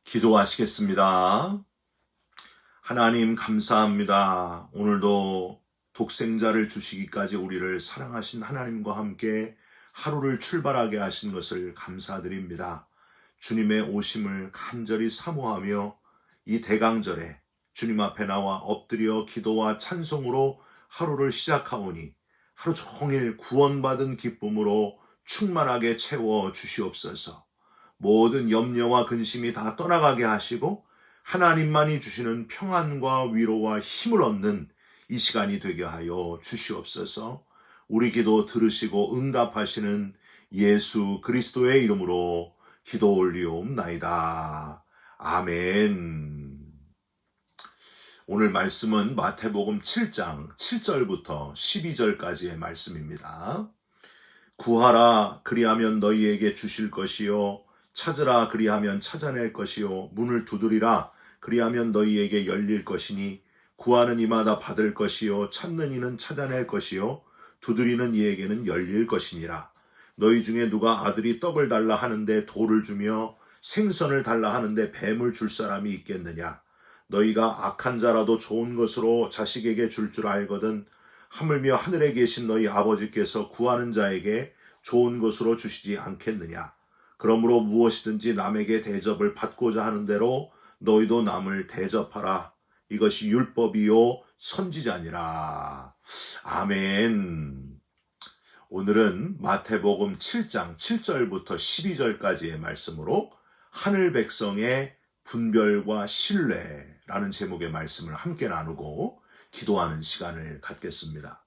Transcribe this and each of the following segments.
기도하시겠습니다. 하나님 감사합니다. 오늘도 독생자를 주시기까지 우리를 사랑하신 하나님과 함께 하루를 출발하게 하신 것을 감사드립니다. 주님의 오심을 간절히 사모하며 이 대강절에 주님 앞에 나와 엎드려 기도와 찬송으로 하루를 시작하오니 하루 종일 구원받은 기쁨으로 충만하게 채워 주시옵소서. 모든 염려와 근심이 다 떠나가게 하시고 하나님만이 주시는 평안과 위로와 힘을 얻는 이 시간이 되게 하여 주시옵소서. 우리 기도 들으시고 응답하시는 예수 그리스도의 이름으로 기도 올리옵나이다. 아멘. 오늘 말씀은 마태복음 7장 7절부터 12절까지의 말씀입니다. 구하라 그리하면 너희에게 주실 것이요 찾으라 그리하면 찾아낼 것이요 문을 두드리라 그리하면 너희에게 열릴 것이니 구하는 이마다 받을 것이요 찾는 이는 찾아낼 것이요 두드리는 이에게는 열릴 것이니라. 너희 중에 누가 아들이 떡을 달라 하는데 돌을 주며 생선을 달라 하는데 뱀을 줄 사람이 있겠느냐. 너희가 악한 자라도 좋은 것으로 자식에게 줄 알거든 하물며 하늘에 계신 너희 아버지께서 구하는 자에게 좋은 것으로 주시지 않겠느냐. 그러므로 무엇이든지 남에게 대접을 받고자 하는 대로 너희도 남을 대접하라. 이것이 율법이요 선지자니라. 아멘. 오늘은 마태복음 7장 7절부터 12절까지의 말씀으로 하늘 백성의 분별과 신뢰라는 제목의 말씀을 함께 나누고 기도하는 시간을 갖겠습니다.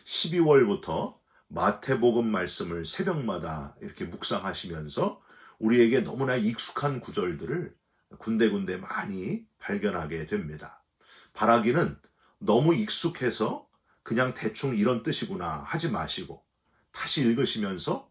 12월부터 마태복음 말씀을 새벽마다 이렇게 묵상하시면서 우리에게 너무나 익숙한 구절들을 군데군데 많이 발견하게 됩니다. 바라기는 너무 익숙해서 그냥 대충 이런 뜻이구나 하지 마시고 다시 읽으시면서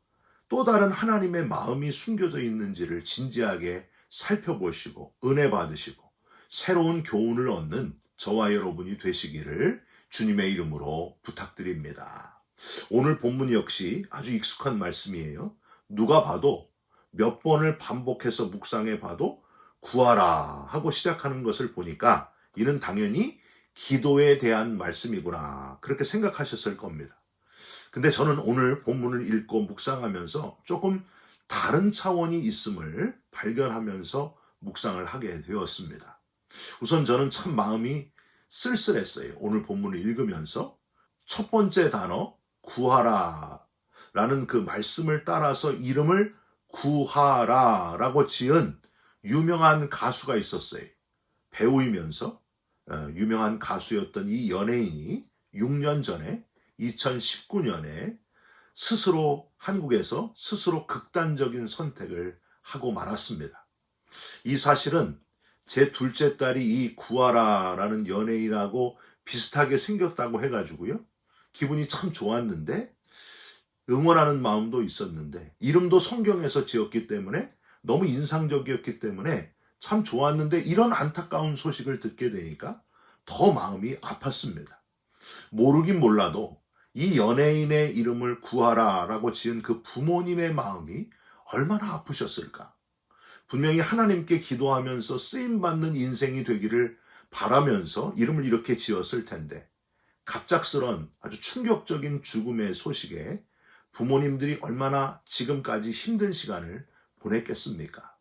또 다른 하나님의 마음이 숨겨져 있는지를 진지하게 살펴보시고 은혜 받으시고 새로운 교훈을 얻는 저와 여러분이 되시기를 주님의 이름으로 부탁드립니다. 오늘 본문 역시 아주 익숙한 말씀이에요. 누가 봐도 몇 번을 반복해서 묵상해 봐도 구하라 하고 시작하는 것을 보니까 이는 당연히 기도에 대한 말씀이구나 그렇게 생각하셨을 겁니다. 근데 저는 오늘 본문을 읽고 묵상하면서 조금 다른 차원이 있음을 발견하면서 묵상을 하게 되었습니다. 우선 저는 참 마음이 쓸쓸했어요. 오늘 본문을 읽으면서 첫 번째 단어 구하라 라는 그 말씀을 따라서 이름을 구하라 라고 지은 유명한 가수가 있었어요. 배우이면서 유명한 가수였던 이 연예인이 6년 전에 2019년에 한국에서 스스로 극단적인 선택을 하고 말았습니다. 이 사실은 제 둘째 딸이 이 구하라라는 연예인하고 비슷하게 생겼다고 해가지고요. 기분이 참 좋았는데 응원하는 마음도 있었는데 이름도 성경에서 지었기 때문에 너무 인상적이었기 때문에 참 좋았는데 이런 안타까운 소식을 듣게 되니까 더 마음이 아팠습니다. 모르긴 몰라도 이 연예인의 이름을 구하라라고 지은 그 부모님의 마음이 얼마나 아프셨을까. 분명히 하나님께 기도하면서 쓰임받는 인생이 되기를 바라면서 이름을 이렇게 지었을 텐데 갑작스런 아주 충격적인 죽음의 소식에 부모님들이 얼마나 지금까지 힘든 시간을 보냈겠습니까?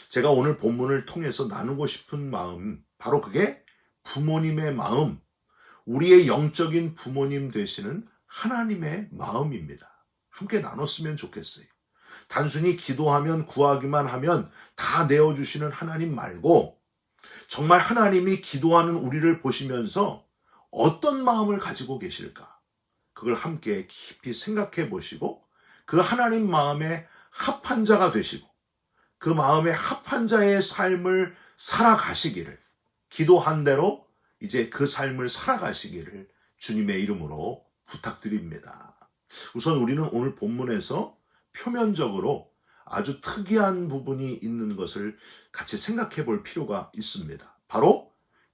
제가 오늘 본문을 통해서 나누고 싶은 마음, 바로 그게 부모님의 마음, 우리의 영적인 부모님 되시는 하나님의 마음입니다. 함께 나눴으면 좋겠어요. 단순히 기도하면 구하기만 하면 다 내어주시는 하나님 말고 정말 하나님이 기도하는 우리를 보시면서 어떤 마음을 가지고 계실까? 그걸 함께 깊이 생각해 보시고 그 하나님 마음에 합한 자가 되시고 그 마음에 합한 자의 삶을 살아가시기를 기도한 대로 이제 그 삶을 살아가시기를 주님의 이름으로 부탁드립니다. 우선 우리는 오늘 본문에서 표면적으로 아주 특이한 부분이 있는 것을 같이 생각해 볼 필요가 있습니다. 바로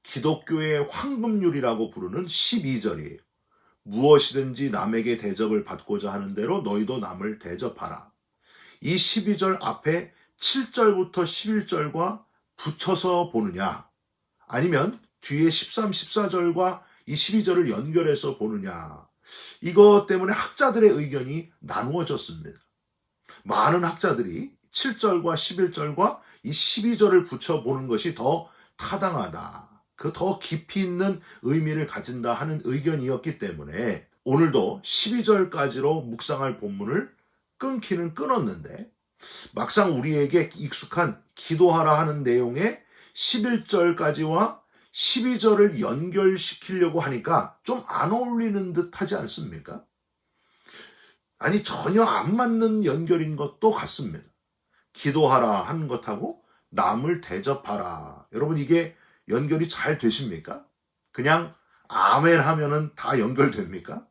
기독교의 황금률이라고 부르는 12절이에요. 무엇이든지 남에게 대접을 받고자 하는 대로 너희도 남을 대접하라. 이 12절 앞에 7절부터 11절과 붙여서 보느냐, 아니면 뒤에 13, 14절과 이 12절을 연결해서 보느냐, 이것 때문에 학자들의 의견이 나누어졌습니다. 많은 학자들이 7절과 11절과 이 12절을 붙여보는 것이 더 타당하다, 그 더 깊이 있는 의미를 가진다 하는 의견이었기 때문에 오늘도 12절까지로 묵상할 본문을 끊기는 끊었는데, 막상 우리에게 익숙한 기도하라 하는 내용의 11절까지와 12절을 연결시키려고 하니까 좀 안 어울리는 듯 하지 않습니까? 아니, 전혀 안 맞는 연결인 것도 같습니다. 기도하라 하는 것하고 남을 대접하라. 여러분, 이게 연결이 잘 되십니까? 그냥 아멘 하면은 다 연결됩니까?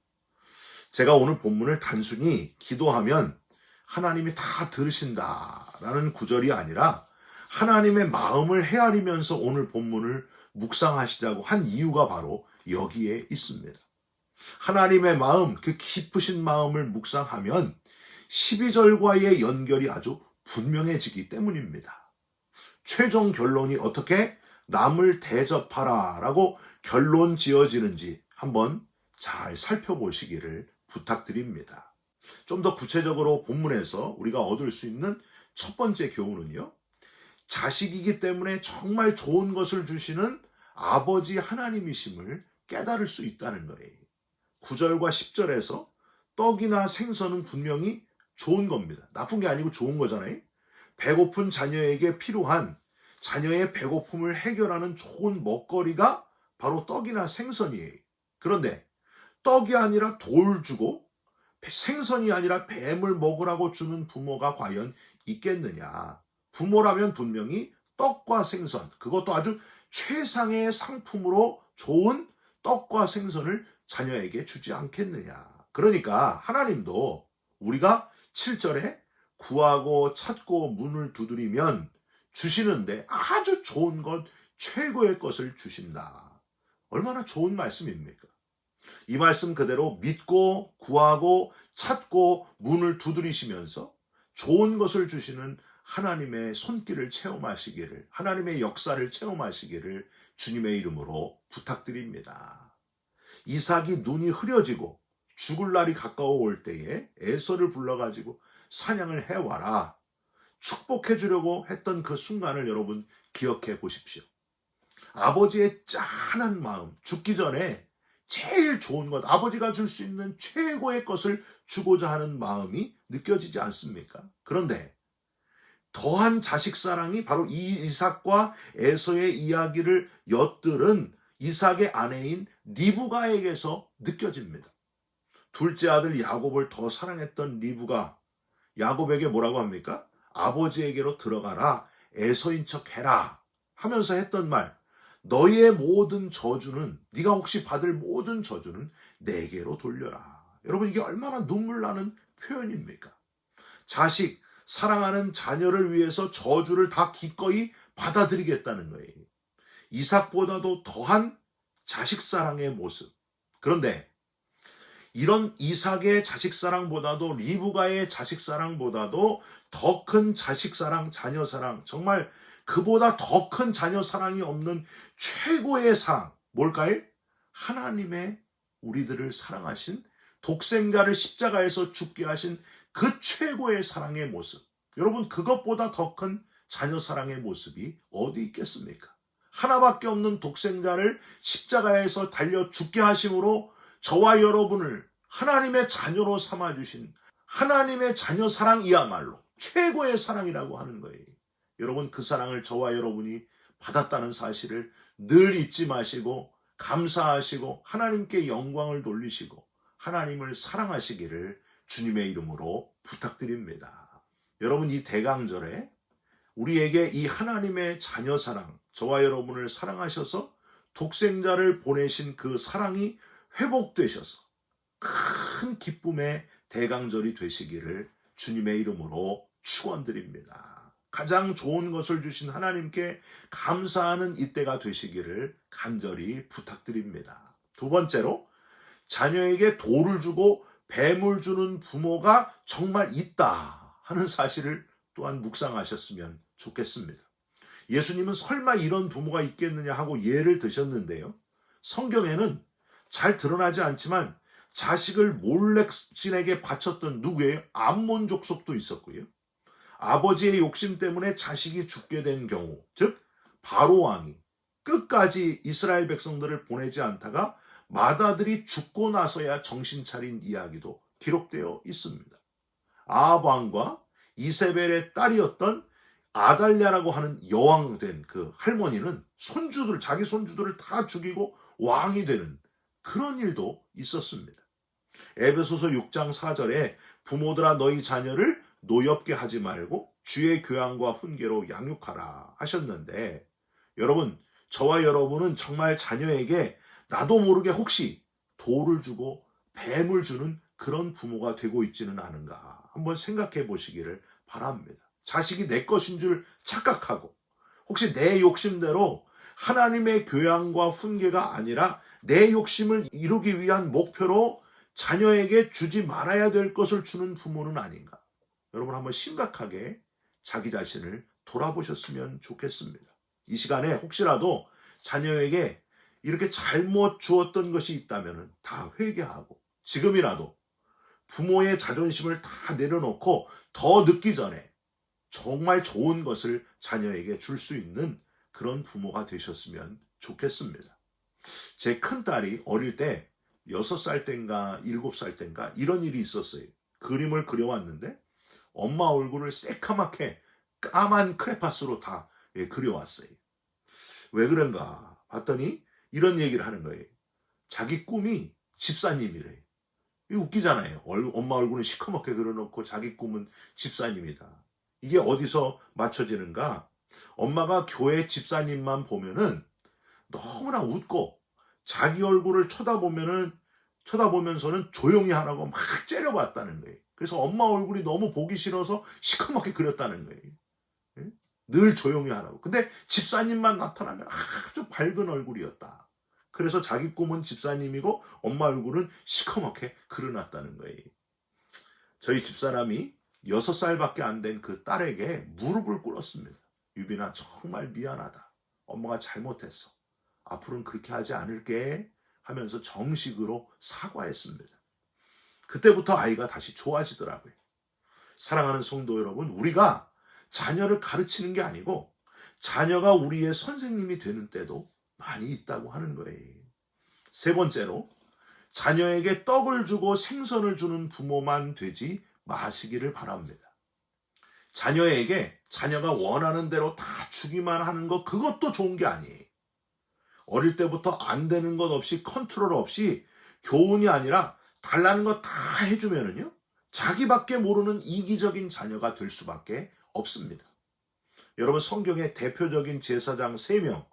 제가 오늘 본문을 단순히 기도하면 하나님이 다 들으신다라는 구절이 아니라 하나님의 마음을 헤아리면서 오늘 본문을 묵상하시자고 한 이유가 바로 여기에 있습니다. 하나님의 마음, 그 깊으신 마음을 묵상하면 12절과의 연결이 아주 분명해지기 때문입니다. 최종 결론이 어떻게 남을 대접하라 라고 결론 지어지는지 한번 잘 살펴보시기를 부탁드립니다. 좀 더 구체적으로 본문에서 우리가 얻을 수 있는 첫 번째 교훈은요, 자식이기 때문에 정말 좋은 것을 주시는 아버지 하나님이심을 깨달을 수 있다는 거예요. 9절과 10절에서 떡이나 생선은 분명히 좋은 겁니다. 나쁜 게 아니고 좋은 거잖아요. 배고픈 자녀에게 필요한 자녀의 배고픔을 해결하는 좋은 먹거리가 바로 떡이나 생선이에요. 그런데 떡이 아니라 돌 주고 생선이 아니라 뱀을 먹으라고 주는 부모가 과연 있겠느냐. 부모라면 분명히 떡과 생선, 그것도 아주 최상의 상품으로 좋은 떡과 생선을 자녀에게 주지 않겠느냐. 그러니까 하나님도 우리가 7절에 구하고 찾고 문을 두드리면 주시는데 아주 좋은 것, 최고의 것을 주신다. 얼마나 좋은 말씀입니까? 이 말씀 그대로 믿고 구하고 찾고 문을 두드리시면서 좋은 것을 주시는 하나님의 손길을 체험하시기를, 하나님의 역사를 체험하시기를 주님의 이름으로 부탁드립니다. 이삭이 눈이 흐려지고 죽을 날이 가까워 올 때에 에서를 불러가지고 사냥을 해와라, 축복해 주려고 했던 그 순간을 여러분 기억해 보십시오. 아버지의 짠한 마음, 죽기 전에 제일 좋은 것, 아버지가 줄 수 있는 최고의 것을 주고자 하는 마음이 느껴지지 않습니까? 그런데 더한 자식 사랑이 바로 이 이삭과 에서의 이야기를 엿들은 이삭의 아내인 리브가에게서 느껴집니다. 둘째 아들 야곱을 더 사랑했던 리브가 야곱에게 뭐라고 합니까? 아버지에게로 들어가라, 에서인 척 해라 하면서 했던 말, 너희의 모든 저주는, 네가 혹시 받을 모든 저주는 내게로 돌려라. 여러분, 이게 얼마나 눈물 나는 표현입니까? 자식, 사랑하는 자녀를 위해서 저주를 다 기꺼이 받아들이겠다는 거예요. 이삭보다도 더한 자식 사랑의 모습. 그런데 이런 이삭의 자식 사랑보다도, 리브가의 자식 사랑보다도 더 큰 자식 사랑, 자녀 사랑, 정말 그보다 더 큰 자녀 사랑이 없는 최고의 사랑, 뭘까요? 하나님의 우리들을 사랑하신, 독생자를 십자가에서 죽게 하신 그 최고의 사랑의 모습. 여러분, 그것보다 더 큰 자녀 사랑의 모습이 어디 있겠습니까? 하나밖에 없는 독생자를 십자가에서 달려 죽게 하심으로 저와 여러분을 하나님의 자녀로 삼아주신 하나님의 자녀 사랑이야말로 최고의 사랑이라고 하는 거예요. 여러분, 그 사랑을 저와 여러분이 받았다는 사실을 늘 잊지 마시고 감사하시고 하나님께 영광을 돌리시고 하나님을 사랑하시기를 주님의 이름으로 부탁드립니다. 여러분, 이 대강절에 우리에게 이 하나님의 자녀 사랑, 저와 여러분을 사랑하셔서 독생자를 보내신 그 사랑이 회복되셔서 큰 기쁨의 대강절이 되시기를 주님의 이름으로 축원드립니다. 가장 좋은 것을 주신 하나님께 감사하는 이때가 되시기를 간절히 부탁드립니다. 두 번째로, 자녀에게 돌을 주고 뱀을 주는 부모가 정말 있다 하는 사실을 또한 묵상하셨으면 좋겠습니다. 예수님은 설마 이런 부모가 있겠느냐 하고 예를 드셨는데요. 성경에는 잘 드러나지 않지만 자식을 몰렉신에게 바쳤던 누구예요? 암몬 족속도 있었고요. 아버지의 욕심 때문에 자식이 죽게 된 경우, 즉 바로 왕이 끝까지 이스라엘 백성들을 보내지 않다가 맏아들이 죽고 나서야 정신 차린 이야기도 기록되어 있습니다. 아합 왕과 이세벨의 딸이었던 아달랴라고 하는 여왕 된 그 할머니는 자기 손주들을 다 죽이고 왕이 되는 그런 일도 있었습니다. 에베소서 6장 4절에 부모들아 너희 자녀를 노엽게 하지 말고 주의 교양과 훈계로 양육하라 하셨는데, 여러분, 저와 여러분은 정말 자녀에게 나도 모르게 혹시 돌을 주고 뱀을 주는 그런 부모가 되고 있지는 않은가 한번 생각해 보시기를 바랍니다. 자식이 내 것인 줄 착각하고 혹시 내 욕심대로 하나님의 교양과 훈계가 아니라 내 욕심을 이루기 위한 목표로 자녀에게 주지 말아야 될 것을 주는 부모는 아닌가. 여러분 한번 심각하게 자기 자신을 돌아보셨으면 좋겠습니다. 이 시간에 혹시라도 자녀에게 이렇게 잘못 주었던 것이 있다면 다 회개하고 지금이라도 부모의 자존심을 다 내려놓고 더 늦기 전에 정말 좋은 것을 자녀에게 줄 수 있는 그런 부모가 되셨으면 좋겠습니다. 제 큰딸이 어릴 때 6살 땐가 7살 땐가 이런 일이 있었어요. 그림을 그려왔는데 엄마 얼굴을 새까맣게 까만 크레파스로 다 그려왔어요. 왜 그런가 봤더니 이런 얘기를 하는 거예요. 자기 꿈이 집사님이래. 이거 웃기잖아요. 엄마 얼굴은 시커멓게 그려놓고 자기 꿈은 집사님이다. 이게 어디서 맞춰지는가? 엄마가 교회 집사님만 보면은 너무나 웃고 자기 얼굴을 쳐다보면서는 조용히 하라고 막 째려봤다는 거예요. 그래서 엄마 얼굴이 너무 보기 싫어서 시커멓게 그렸다는 거예요. 늘 조용히 하라고. 근데 집사님만 나타나면 아주 밝은 얼굴이었다. 그래서 자기 꿈은 집사님이고 엄마 얼굴은 시커멓게 그려놨다는 거예요. 저희 집사람이 6살밖에 안 된 그 딸에게 무릎을 꿇었습니다. 유빈아, 정말 미안하다. 엄마가 잘못했어. 앞으로는 그렇게 하지 않을게 하면서 정식으로 사과했습니다. 그때부터 아이가 다시 좋아지더라고요. 사랑하는 성도 여러분, 우리가 자녀를 가르치는 게 아니고 자녀가 우리의 선생님이 되는 때도 많이 있다고 하는 거예요. 세 번째로, 자녀에게 떡을 주고 생선을 주는 부모만 되지 마시기를 바랍니다. 자녀에게 자녀가 원하는 대로 다 주기만 하는 것, 그것도 좋은 게 아니에요. 어릴 때부터 안 되는 것 없이, 컨트롤 없이 교훈이 아니라 달라는 거 다 해주면은요, 자기밖에 모르는 이기적인 자녀가 될 수밖에 없습니다. 여러분, 성경의 대표적인 제사장 3명,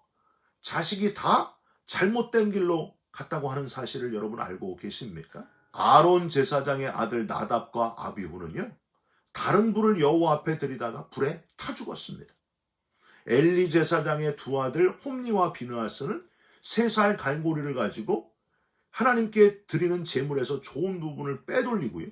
자식이 다 잘못된 길로 갔다고 하는 사실을 여러분 알고 계십니까? 아론 제사장의 아들 나답과 아비후는요, 다른 불을 여호와 앞에 들이다가 불에 타 죽었습니다. 엘리 제사장의 두 아들 홈니와 비느하스는 3살 갈고리를 가지고 하나님께 드리는 제물에서 좋은 부분을 빼돌리고요,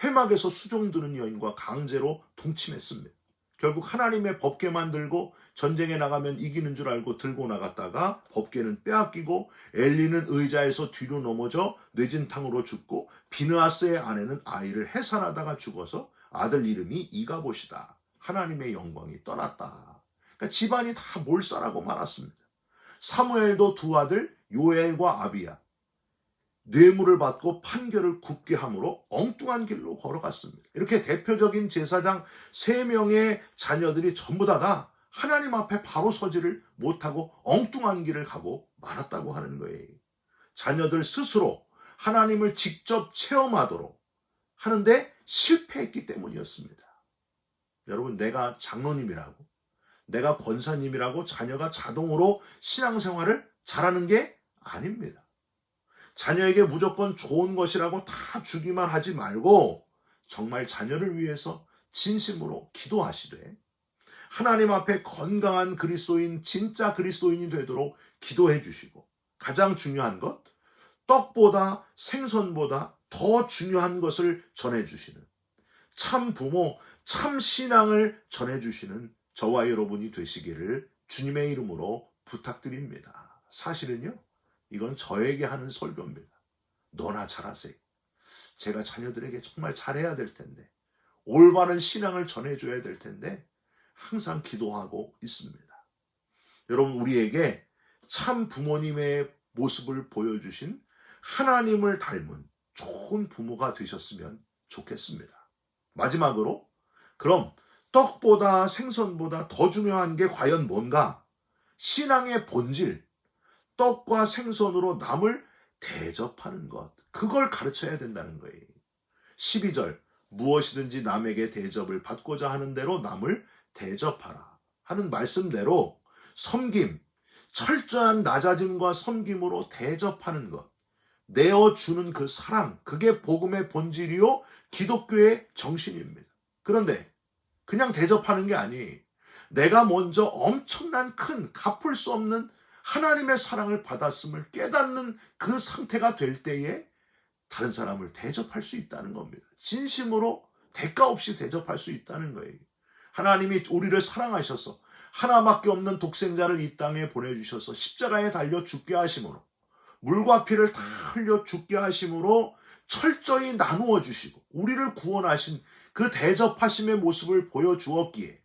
회막에서 수종 드는 여인과 강제로 동침했습니다. 결국 하나님의 법궤만 들고 전쟁에 나가면 이기는 줄 알고 들고 나갔다가 법궤는 빼앗기고 엘리는 의자에서 뒤로 넘어져 뇌진탕으로 죽고 비느하스의 아내는 아이를 해산하다가 죽어서 아들 이름이 이가봇이다. 하나님의 영광이 떠났다. 그러니까 집안이 다 몰살하고 말았습니다. 사무엘도 두 아들 요엘과 아비야, 뇌물을 받고 판결을 굽게 함으로 엉뚱한 길로 걸어갔습니다. 이렇게 대표적인 제사장 3명의 자녀들이 전부 다가 하나님 앞에 바로 서지를 못하고 엉뚱한 길을 가고 말았다고 하는 거예요. 자녀들 스스로 하나님을 직접 체험하도록 하는데 실패했기 때문이었습니다. 여러분, 내가 장로님이라고, 내가 권사님이라고 자녀가 자동으로 신앙생활을 잘하는 게 아닙니다. 자녀에게 무조건 좋은 것이라고 다 주기만 하지 말고 정말 자녀를 위해서 진심으로 기도하시되 하나님 앞에 건강한 그리스도인, 진짜 그리스도인이 되도록 기도해 주시고, 가장 중요한 것, 떡보다 생선보다 더 중요한 것을 전해주시는 참 부모, 참 신앙을 전해주시는 저와 여러분이 되시기를 주님의 이름으로 부탁드립니다. 사실은요, 이건 저에게 하는 설교입니다. 너나 잘하세요. 제가 자녀들에게 정말 잘해야 될 텐데, 올바른 신앙을 전해줘야 될 텐데 항상 기도하고 있습니다. 여러분, 우리에게 참 부모님의 모습을 보여주신 하나님을 닮은 좋은 부모가 되셨으면 좋겠습니다. 마지막으로, 그럼 떡보다 생선보다 더 중요한 게 과연 뭔가? 신앙의 본질, 떡과 생선으로 남을 대접하는 것, 그걸 가르쳐야 된다는 거예요. 12절, 무엇이든지 남에게 대접을 받고자 하는 대로 남을 대접하라 하는 말씀대로 섬김, 철저한 낮아짐과 섬김으로 대접하는 것, 내어주는 그 사랑, 그게 복음의 본질이요 기독교의 정신입니다. 그런데 그냥 대접하는 게 아니, 내가 먼저 엄청난 큰 갚을 수 없는 하나님의 사랑을 받았음을 깨닫는 그 상태가 될 때에 다른 사람을 대접할 수 있다는 겁니다. 진심으로 대가 없이 대접할 수 있다는 거예요. 하나님이 우리를 사랑하셔서 하나밖에 없는 독생자를 이 땅에 보내주셔서 십자가에 달려 죽게 하심으로, 물과 피를 다 흘려 죽게 하심으로 철저히 나누어 주시고 우리를 구원하신 그 대접하심의 모습을 보여주었기에,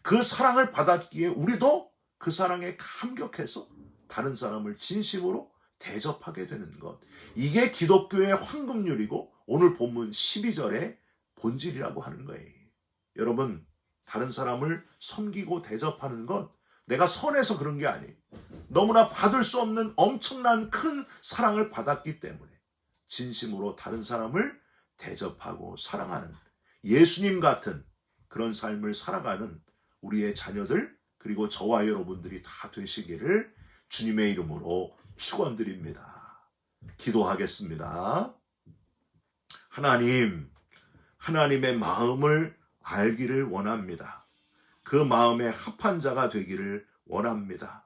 그 사랑을 받았기에 우리도 그 사랑에 감격해서 다른 사람을 진심으로 대접하게 되는 것, 이게 기독교의 황금률이고 오늘 본문 12절의 본질이라고 하는 거예요. 여러분, 다른 사람을 섬기고 대접하는 것, 내가 선해서 그런 게 아니에요. 너무나 받을 수 없는 엄청난 큰 사랑을 받았기 때문에 진심으로 다른 사람을 대접하고 사랑하는 예수님 같은 그런 삶을 살아가는 우리의 자녀들, 그리고 저와 여러분들이 다 되시기를 주님의 이름으로 축원드립니다. 기도하겠습니다. 하나님, 하나님의 마음을 알기를 원합니다. 그 마음에 합한 자가 되기를 원합니다.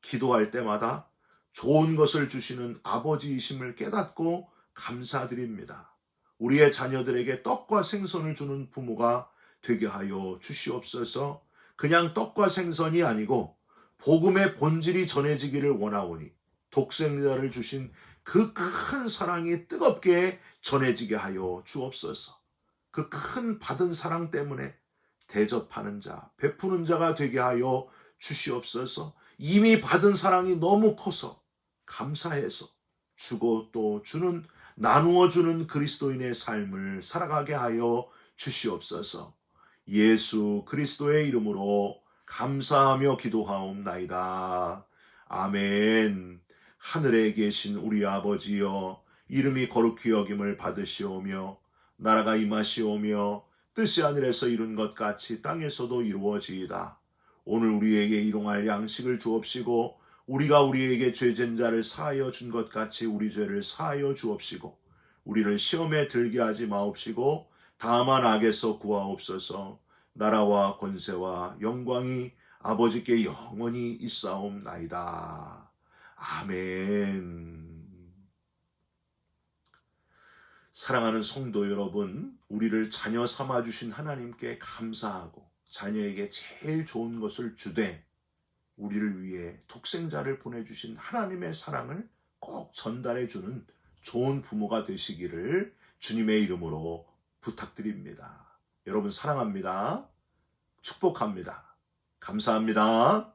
기도할 때마다 좋은 것을 주시는 아버지이심을 깨닫고 감사드립니다. 우리의 자녀들에게 떡과 생선을 주는 부모가 되게 하여 주시옵소서. 그냥 떡과 생선이 아니고 복음의 본질이 전해지기를 원하오니 독생자를 주신 그 큰 사랑이 뜨겁게 전해지게 하여 주옵소서. 그 큰 받은 사랑 때문에 대접하는 자, 베푸는 자가 되게 하여 주시옵소서. 이미 받은 사랑이 너무 커서 감사해서 주고 또 주는, 나누어 주는 그리스도인의 삶을 살아가게 하여 주시옵소서. 예수 그리스도의 이름으로 감사하며 기도하옵나이다. 아멘. 하늘에 계신 우리 아버지여, 이름이 거룩히 여김을 받으시오며 나라가 임하시오며 뜻이 하늘에서 이룬 것 같이 땅에서도 이루어지이다. 오늘 우리에게 일용할 양식을 주옵시고 우리가 우리에게 죄진 자를 사하여 준 것 같이 우리 죄를 사하여 주옵시고 우리를 시험에 들게 하지 마옵시고 다만 악에서 구하옵소서. 나라와 권세와 영광이 아버지께 영원히 있사옵나이다. 아멘. 사랑하는 성도 여러분, 우리를 자녀 삼아주신 하나님께 감사하고 자녀에게 제일 좋은 것을 주되 우리를 위해 독생자를 보내주신 하나님의 사랑을 꼭 전달해주는 좋은 부모가 되시기를 주님의 이름으로 부탁드립니다. 여러분 사랑합니다. 축복합니다. 감사합니다.